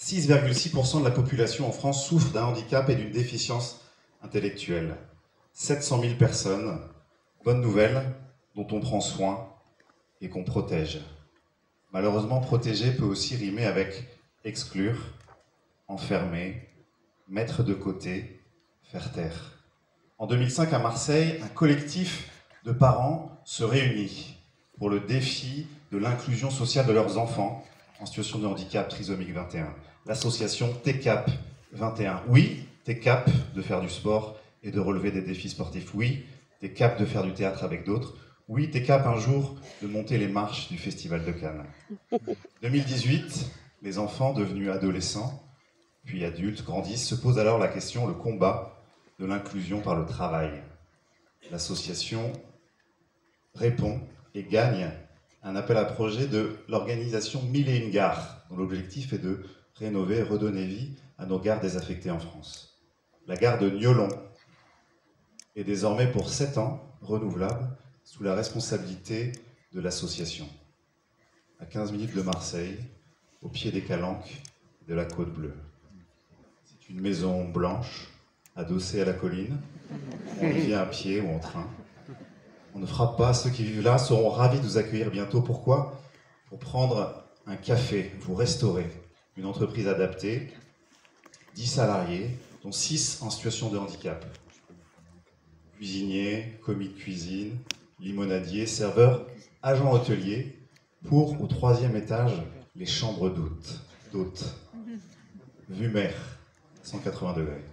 6,6% de la population en France souffre d'un handicap et d'une déficience intellectuelle. 700 000 personnes, bonne nouvelle, dont on prend soin et qu'on protège. Malheureusement, protéger peut aussi rimer avec exclure, enfermer, mettre de côté, faire taire. En 2005, à Marseille, un collectif de parents se réunit pour le défi de l'inclusion sociale de leurs enfants en situation de handicap trisomique 21. L'association TCAP 21. Oui, TCAP de faire du sport et de relever des défis sportifs. Oui, TCAP de faire du théâtre avec d'autres. Oui, TCAP un jour de monter les marches du Festival de Cannes. 2018, les enfants devenus adolescents, puis adultes, grandissent, se posent alors la question, le combat de l'inclusion par le travail. L'association répond et gagne un appel à projet de l'organisation 1001 gares, dont l'objectif est de rénover et redonner vie à nos gares désaffectées en France. La gare de Niolon est désormais pour 7 ans renouvelable sous la responsabilité de l'association. À 15 minutes de Marseille, au pied des Calanques de la Côte Bleue. C'est une maison blanche, adossée à la colline. On y vient à pied ou en train. On ne frappe pas, ceux qui vivent là seront ravis de vous accueillir bientôt. Pourquoi? Pour prendre un café, vous restaurer. Une entreprise adaptée, 10 salariés, dont 6 en situation de handicap. Cuisinier, commis de cuisine, limonadier, serveur, agent hôtelier, pour, au 3e étage, les chambres d'hôtes. Vue mer, 180 degrés.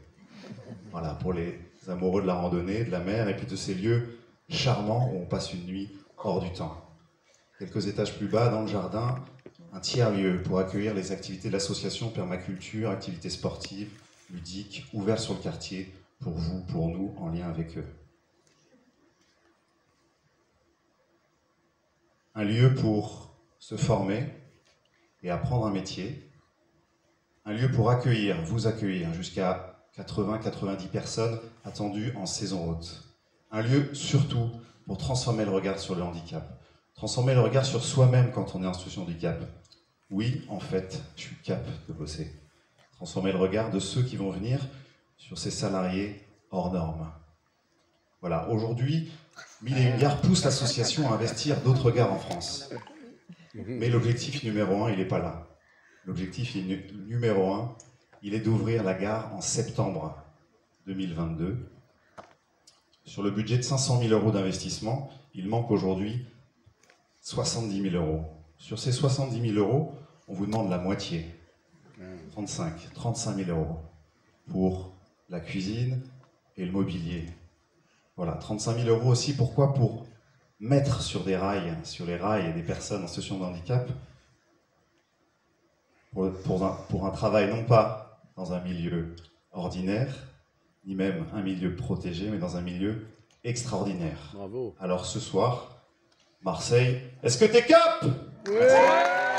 Voilà, pour les amoureux de la randonnée, de la mer, et puis de ces lieux charmants où on passe une nuit hors du temps. Quelques étages plus bas, dans le jardin, un tiers-lieu pour accueillir les activités de l'association Permaculture, activités sportives, ludiques, ouvertes sur le quartier, pour vous, pour nous, en lien avec eux. Un lieu pour se former et apprendre un métier. Un lieu pour accueillir, vous accueillir, jusqu'à 80-90 personnes attendues en saison haute. Un lieu surtout pour transformer le regard sur le handicap. Transformer le regard sur soi-même quand on est en situation de handicap. Oui, en fait, je suis cap de bosser. Transformer le regard de ceux qui vont venir sur ces salariés hors normes. Voilà, aujourd'hui, 1001 gares pousse l'association à investir d'autres gares en France. Mais l'objectif numéro 1, il n'est pas là. L'objectif numéro 1, il est d'ouvrir la gare en septembre 2022. Sur le budget de 500 000 € d'investissement, il manque aujourd'hui 70 000 €. Sur ces 70 000 €, on vous demande la moitié, 35 000 € pour la cuisine et le mobilier. Voilà, 35 000 € aussi, pourquoi? Pour mettre sur les rails des personnes en situation de handicap, pour un travail non pas dans un milieu ordinaire, ni même un milieu protégé, mais dans un milieu extraordinaire. Bravo. Alors ce soir, Marseille, est-ce que t'es cap? Ouais.